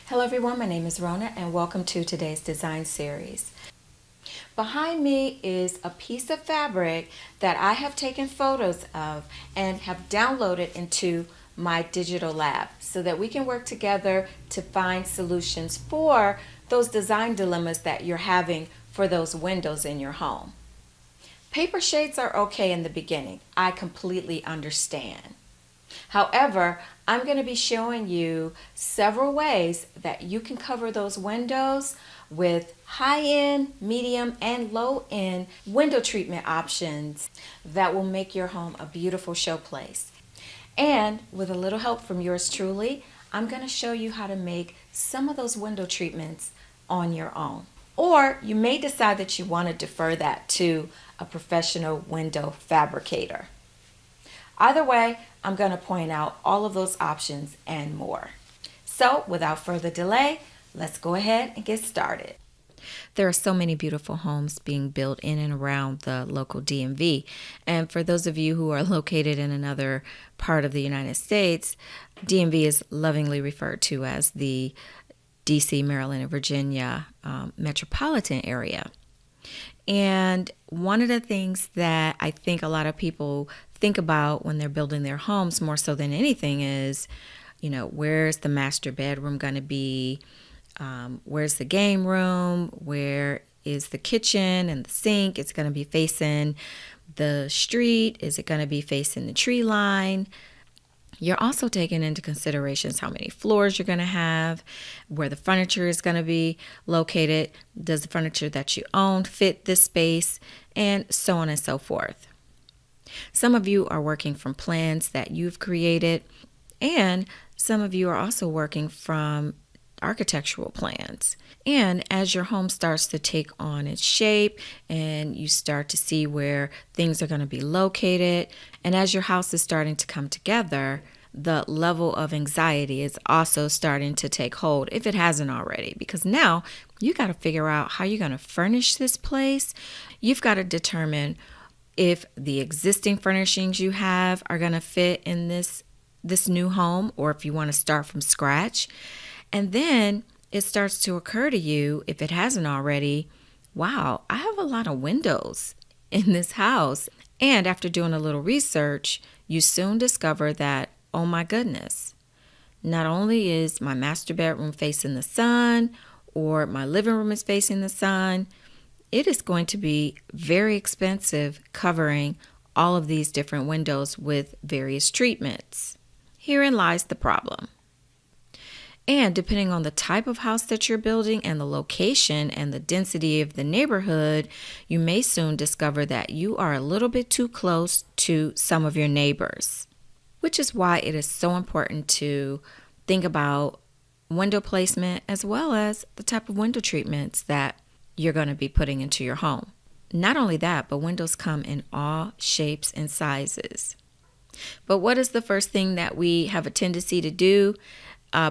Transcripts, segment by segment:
Hello everyone, my name is Rona and welcome to today's design series. Behind me is a piece of fabric that I have taken photos of and have downloaded into my digital lab so that we can work together to find solutions for those design dilemmas that you're having for those windows in your home. Paper shades are okay in the beginning. I completely understand. However, I'm going to be showing you several ways that you can cover those windows with high-end, medium, and low-end window treatment options that will make your home a beautiful showplace. And with a little help from yours truly, I'm going to show you how to make some of those window treatments on your own. Or you may decide that you want to defer that to a professional window fabricator. Either way, I'm going to point out all of those options and more. So without further delay, let's go ahead and get started. There are so many beautiful homes being built in and around the local DMV. And for those of you who are located in another part of the United States, DMV is lovingly referred to as the DC, Maryland, and Virginia metropolitan area. And one of the things that I think a lot of people think about when they're building their homes more so than anything is, where's the master bedroom going to be? Where's the game room? Where is the kitchen and the sink? It's going to be facing the street. Is it going to be facing the tree line? You're also taking into considerations how many floors you're going to have, where the furniture is going to be located, does the furniture that you own fit this space, and so on and so forth. Some of you are working from plans that you've created, and some of you are also working from architectural plans. And as your home starts to take on its shape and you start to see where things are going to be located, and as your house is starting to come together, the level of anxiety is also starting to take hold if it hasn't already, because now you got to figure out how you're going to furnish this place. You've got to determine if the existing furnishings you have are going to fit in this new home, or if you want to start from scratch. And then it starts to occur to you, if it hasn't already, wow, I have a lot of windows in this house. And after doing a little research, you soon discover that, oh my goodness, not only is my master bedroom facing the sun, or my living room is facing the sun, it is going to be very expensive covering all of these different windows with various treatments. Herein lies the problem. And depending on the type of house that you're building and the location and the density of the neighborhood, you may soon discover that you are a little bit too close to some of your neighbors, which is why it is so important to think about window placement as well as the type of window treatments that you're going to be putting into your home. Not only that, but windows come in all shapes and sizes. But what is the first thing that we have a tendency to do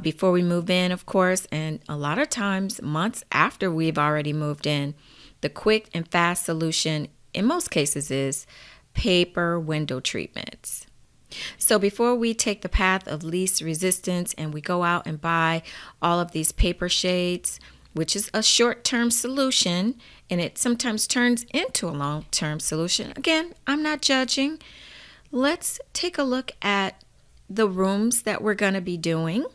before we move in, of course, and a lot of times months after we've already moved in? The quick and fast solution in most cases is paper window treatments. So before we take the path of least resistance and we go out and buy all of these paper shades, which is a short-term solution, and it sometimes turns into a long-term solution. Again, I'm not judging. Let's take a look at the rooms that we're going to be doing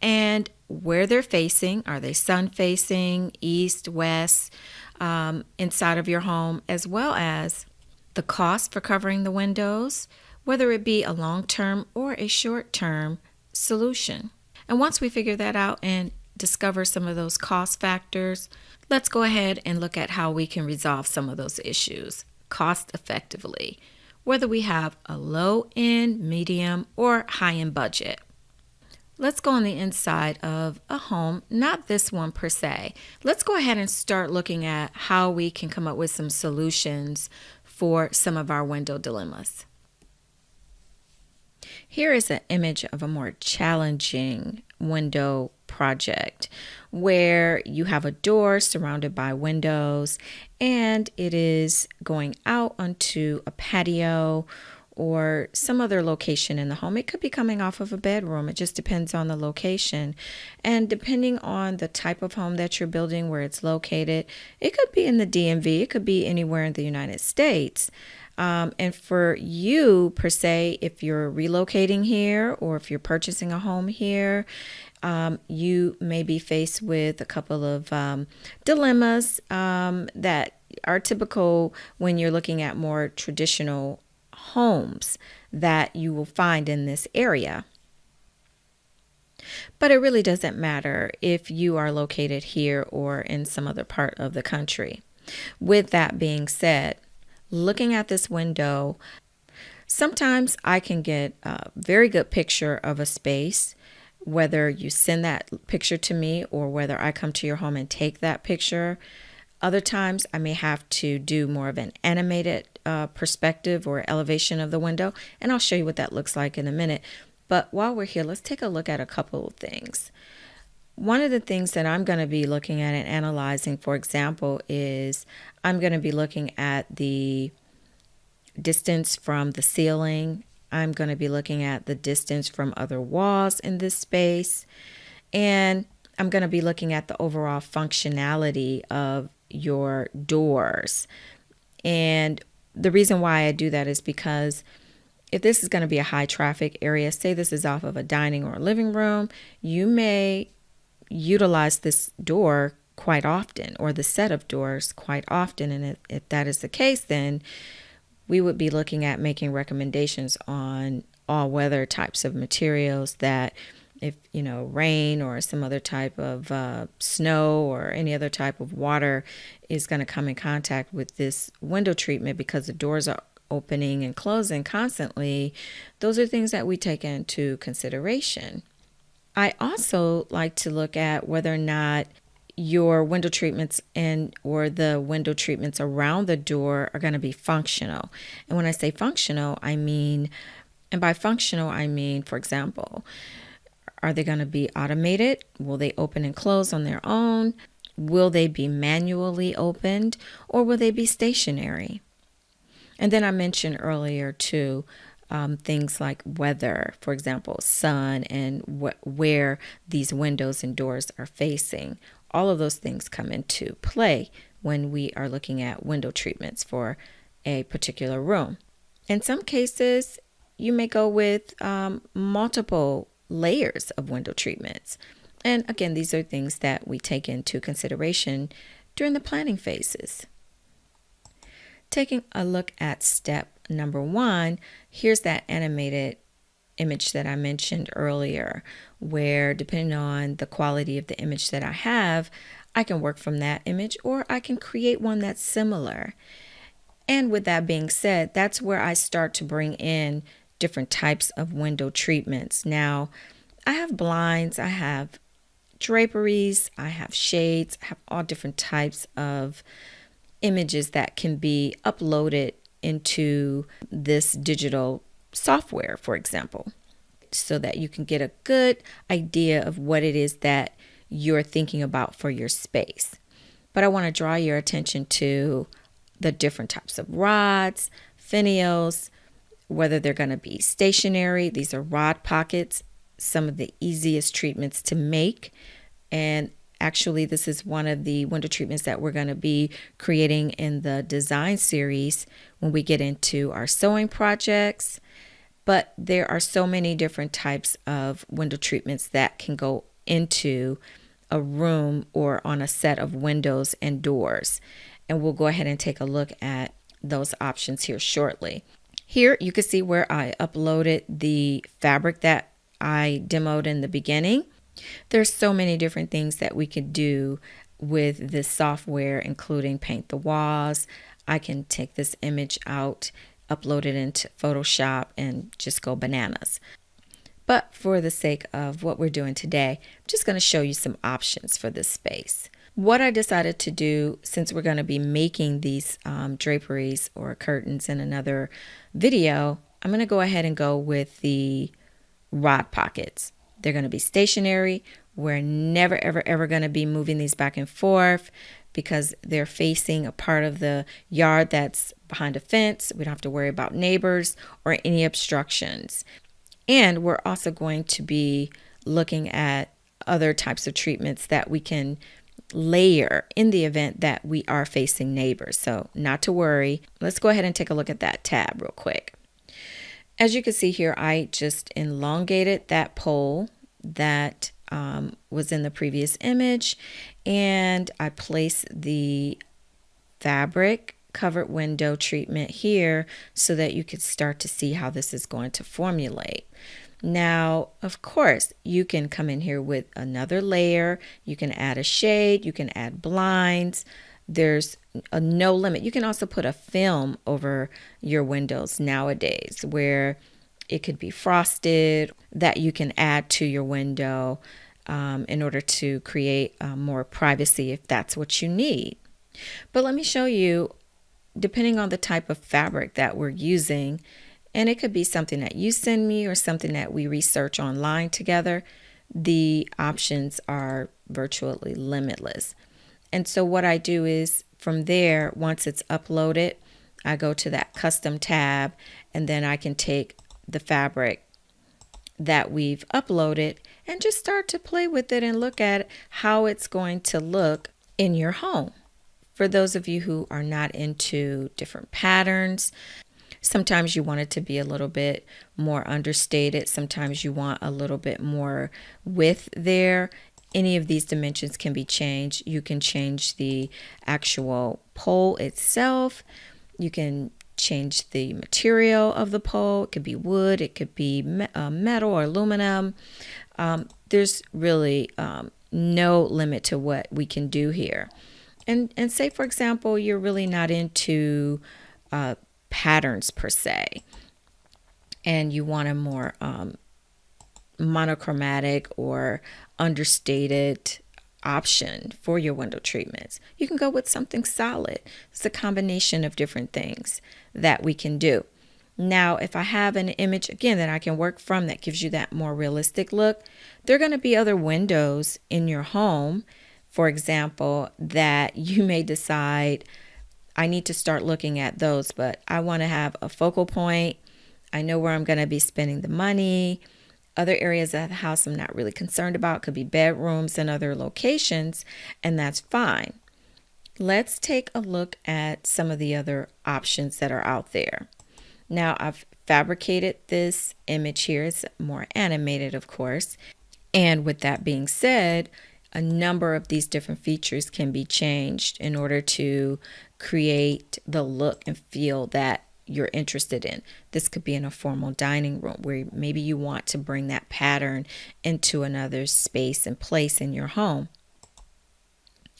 and where they're facing. Are they sun-facing, east, west, inside of your home, as well as the cost for covering the windows, whether it be a long-term or a short-term solution. And once we figure that out and discover some of those cost factors, let's go ahead and look at how we can resolve some of those issues cost effectively, whether we have a low-end, medium, or high-end budget. Let's go on the inside of a home, not this one per se. Let's go ahead and start looking at how we can come up with some solutions for some of our window dilemmas. Here is an image of a more challenging window project where you have a door surrounded by windows and it is going out onto a patio or some other location in the home. It could be coming off of a bedroom. It just depends on the location. And depending on the type of home that you're building, where it's located, it could be in the DMV, it could be anywhere in the United States. And for you, per se, if you're relocating here or if you're purchasing a home here, you may be faced with a couple of dilemmas that are typical when you're looking at more traditional homes that you will find in this area. But it really doesn't matter if you are located here or in some other part of the country. With that being said, looking at this window, sometimes I can get a very good picture of a space, whether you send that picture to me or whether I come to your home and take that picture. Other times I may have to do more of an animated perspective or elevation of the window, and I'll show you what that looks like in a minute. But while we're here, let's take a look at a couple of things. One of the things that I'm going to be looking at and analyzing, for example, is I'm going to be looking at the distance from the ceiling. I'm going to be looking at the distance from other walls in this space. And I'm going to be looking at the overall functionality of your doors. And the reason why I do that is because if this is going to be a high traffic area, say this is off of a dining or a living room, you may utilize this door quite often, or the set of doors quite often. And if that is the case, then we would be looking at making recommendations on all weather types of materials that if, rain or some other type of snow or any other type of water is going to come in contact with this window treatment, because the doors are opening and closing constantly, those are things that we take into consideration. I also like to look at whether or not your window treatments or the window treatments around the door are going to be functional. And when I say functional, and by functional, I mean, for example, are they going to be automated? Will they open and close on their own? Will they be manually opened, or will they be stationary? And then I mentioned earlier too, things like weather, for example, sun, and where these windows and doors are facing. All of those things come into play when we are looking at window treatments for a particular room. In some cases, you may go with multiple layers of window treatments. And again, these are things that we take into consideration during the planning phases. Taking a look at step number 1, here's that animated image that I mentioned earlier, where depending on the quality of the image that I have, I can work from that image or I can create one that's similar. And with that being said, that's where I start to bring in different types of window treatments. Now, I have blinds, I have draperies, I have shades, I have all different types of images that can be uploaded into this digital software, for example, so that you can get a good idea of what it is that you're thinking about for your space. But I want to draw your attention to the different types of rods, finials, whether they're going to be stationary. These are rod pockets, some of the easiest treatments to make. And actually, this is one of the window treatments that we're going to be creating in the design series when we get into our sewing projects. But there are so many different types of window treatments that can go into a room or on a set of windows and doors. And we'll go ahead and take a look at those options here shortly. Here you can see where I uploaded the fabric that I demoed in the beginning. There's so many different things that we could do with this software, including paint the walls. I can take this image out, upload it into Photoshop, and just go bananas. But for the sake of what we're doing today, I'm just going to show you some options for this space. What I decided to do, since we're going to be making these draperies or curtains in another video, I'm going to go ahead and go with the rod pockets. They're going to be stationary. We're never, ever, ever going to be moving these back and forth. because they're facing a part of the yard that's behind a fence. We don't have to worry about neighbors or any obstructions. And we're also going to be looking at other types of treatments that we can layer in the event that we are facing neighbors. So not to worry. Let's go ahead and take a look at that tab real quick. As you can see here, I just elongated that pole that was in the previous image, and I placed the fabric covered window treatment here so that you could start to see how this is going to formulate. Now, of course, you can come in here with another layer. You can add a shade. You can add blinds. There's no limit. You can also put a film over your windows nowadays where it could be frosted that you can add to your window in order to create more privacy if that's what you need. But let me show you, depending on the type of fabric that we're using, and it could be something that you send me or something that we research online together, the options are virtually limitless. And so what I do is from there, once it's uploaded, I go to that custom tab, and then I can take the fabric that we've uploaded and just start to play with it and look at how it's going to look in your home. For those of you who are not into different patterns, sometimes you want it to be a little bit more understated. Sometimes you want a little bit more width there. Any of these dimensions can be changed. You can change the actual pole itself. You can change the material of the pole. It could be wood. It could be metal or aluminum. There's really no limit to what we can do here. And say, for example, you're really not into patterns per se, and you want a more monochromatic or understated option for your window treatments. You can go with something solid. It's a combination of different things that we can do. Now, if I have an image, again, that I can work from that gives you that more realistic look, there are going to be other windows in your home, for example, that you may decide, I need to start looking at those, but I want to have a focal point. I know where I'm going to be spending the money. Other areas of the house I'm not really concerned about. Could be bedrooms and other locations, and that's fine. Let's take a look at some of the other options that are out there. Now, I've fabricated this image here. It's more animated, of course. And with that being said, a number of these different features can be changed in order to create the look and feel that you're interested in. This could be in a formal dining room where maybe you want to bring that pattern into another space and place in your home.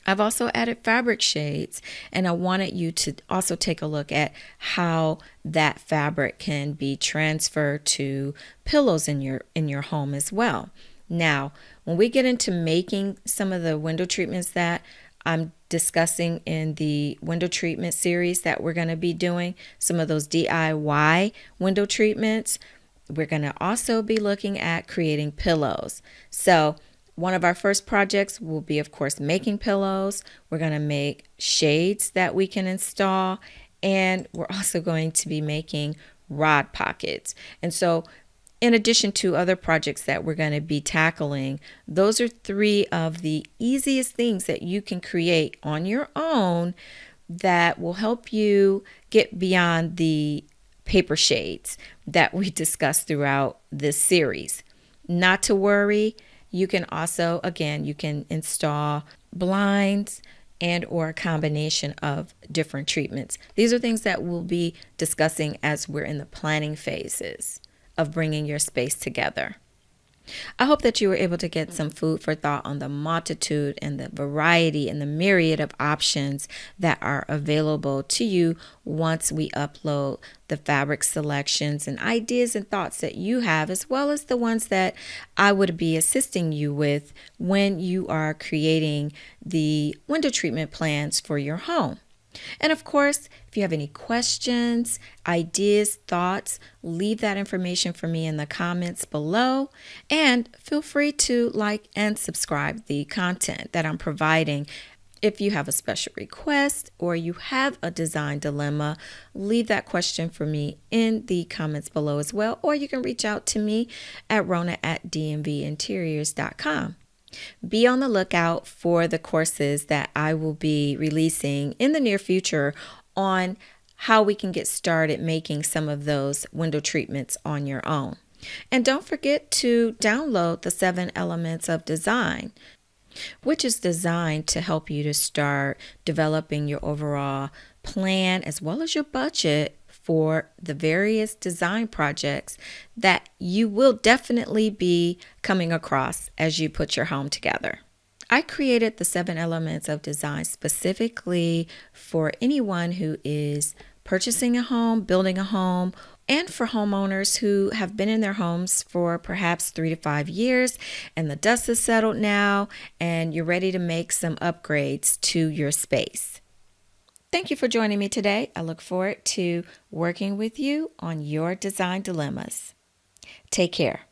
I've also added fabric shades, and I wanted you to also take a look at how that fabric can be transferred to pillows in your home as well. Now, when we get into making some of the window treatments that I'm discussing in the window treatment series that we're going to be doing, some of those DIY window treatments, we're going to also be looking at creating pillows. So one of our first projects will be, of course, making pillows. We're going to make shades that we can install, and we're also going to be making rod pockets. And so in addition to other projects that we're going to be tackling, those are three of the easiest things that you can create on your own that will help you get beyond the paper shades that we discussed throughout this series. Not to worry, you can also, again, you can install blinds and or a combination of different treatments. These are things that we'll be discussing as we're in the planning phases of bringing your space together. I hope that you were able to get some food for thought on the multitude and the variety and the myriad of options that are available to you once we upload the fabric selections and ideas and thoughts that you have, as well as the ones that I would be assisting you with when you are creating the window treatment plans for your home. And of course, if you have any questions, ideas, thoughts, leave that information for me in the comments below. And feel free to like and subscribe the content that I'm providing. If you have a special request or you have a design dilemma, leave that question for me in the comments below as well, or you can reach out to me at rona@dmvinteriors.com. Be on the lookout for the courses that I will be releasing in the near future on how we can get started making some of those window treatments on your own. And don't forget to download the 7 Elements of Design, which is designed to help you to start developing your overall plan as well as your budget for the various design projects that you will definitely be coming across as you put your home together. I created the 7 Elements of Design specifically for anyone who is purchasing a home, building a home, and for homeowners who have been in their homes for perhaps 3 to 5 years and the dust has settled now and you're ready to make some upgrades to your space. Thank you for joining me today. I look forward to working with you on your design dilemmas. Take care.